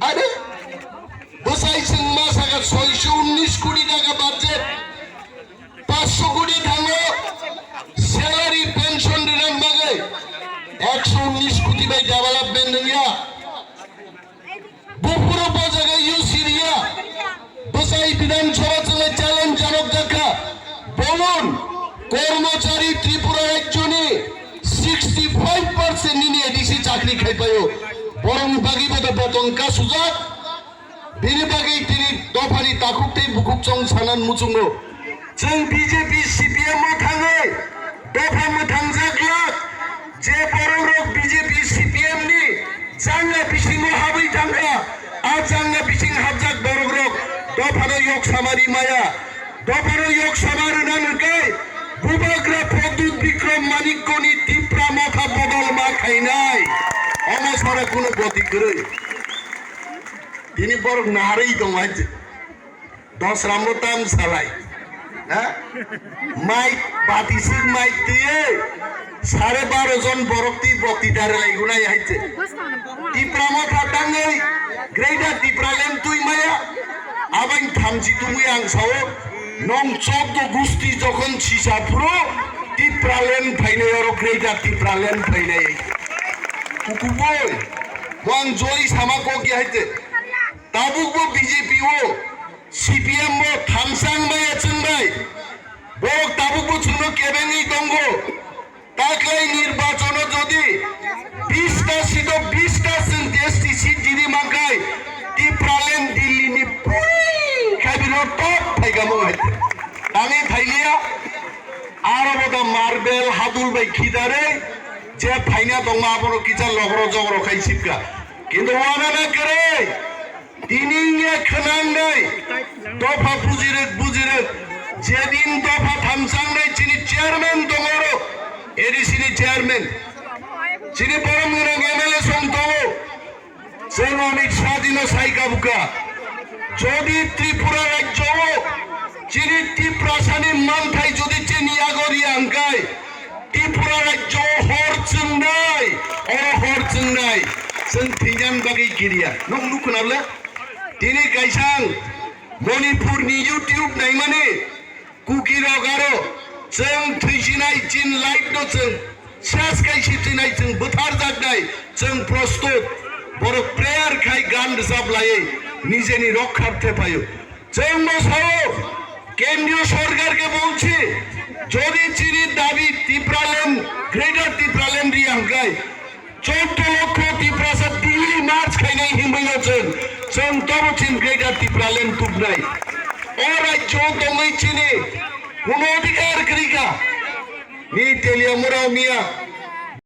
আরে বসাইছেন মাস আগে 619 কোটি টাকা বাজেট, 500 কোটি থাকলো স্যালারি পেনশন রিটার্ন বাগে 119 কোটি বাই ডেভেলপমেন্ট দিয়া বুপুরো বাজারে ইউসিরিয়া বসাই বিধানসভা চলে চ্যালেঞ্জ জানক দেখা বলুন কর্মচারী ত্রিপুরার একজনে 65% নিয়ে এডিসি চাকরি খাই পায় বরং বাগিবতে বেতন কা সুযোগ बिनि बागै दिनै दफानि दाखुबथै बुखुबजों सानान मुचुङो जों बिजेपि सिपिएम थाङै दफा मोथां जाग्लाक जे बर'रक बिजेपि सिपिएम नि जांगा बिसिङो हाबै थांगा आ जांगा बिसिं हाबजाक बर'रक दफानो yok सामारि माया दफानो yok सामार नानकै बुबाग्रा प्रदुत बिक्रम मानिकनि टिप्रा माथा बदल मा खाइनाय अमसारा कुनो गति गरै তিনি বড় নাহারেই দমাজ 10 রামতাম চালাই হ্যাঁ মাইক বাতিসিক মাইক দিয়ে 12.5 জন বরক্তি বক্তৃতারে লাইগুনাই আইছে টিপ্রামা ফাটাঙ্গै গ্রেটার টিপ্রালেন তুই মায়া আবাইন থামজি তুমি আংসাও নং 14 গুস্তি যখন সিসাপুরো টিপ্রালেন ফাইনাই আর গ্রেটার টিপ্রালেন ফাইনাই কুকুবই ওয়ান জয় সামাকো কি আইছে তাবুকবো বিজেপি ও সিপিএম ও থামসাং বাই আছেন ভাই বড় তাবুকবো চুনো কেবেনি দঙ্গ তাকলাই নির্বাচন যদি 20টা সিট 20টা এসটি সিট যদি মাকাই টিপ্রালেন দিল্লি নি খাবির টপ ফাইগামো হাইতে তানি থাইলিয়া আর বদা মার্বেল হাদুল বাই খিদারে যে ফাইনা দংমা বড় কিচা লগর জগর খাইছিকা কিন্তু ওয়ানা না করে দিনিংয়ে খনাংনাই দফা বুজিরে যেদিন দফা থামসাংনাই চিনি চেয়ারম্যান দঙর এডিসিনি চেয়ারম্যান চিনি বরমুরাং এমএলএ সন্তব जों अमित शाह दिनो साइका बुका যদি ত্রিপুরা রাজ্য চিনি ত্রিপ্রাসানি মানথাই যদি চিনিয়া গরি আঙ্কাই ত্রিপুরা রাজ্য হরচুংনাই হরচুংনাই जों थैजान बागै गिरिया नों नुखोनाब्ला दिनै गायसां मणिपुरनि इउटिउब नायमाने कुकिरागारो जों थैसिनाय जिन लाइट जों सेस गायसि थैनाय जों बोथार जागनाय जों प्रस्तुत बर' प्रेयार खाय गान रोजाबलायै নিজেনি রক্ষার্থে পায় जों মশাও কেন্দ্রীয় সরকারকে বলছি যদি চিনির দাবি ত্রিপুরালেন গ্রেটার ত্রিপুরালেন রিয়াঙ্কায় 14 লক্ষ ত্রিপ্রাসা দিল্লি মার্চ খাইনাই হিমবাইয়াছেন जों তবচিন গ্রেটার ত্রিপুরালেন তুবনাই ও রাজ্য দঙै চিনি কোন অধিকার করিকা নি তেলিয়া মোরাও মিয়া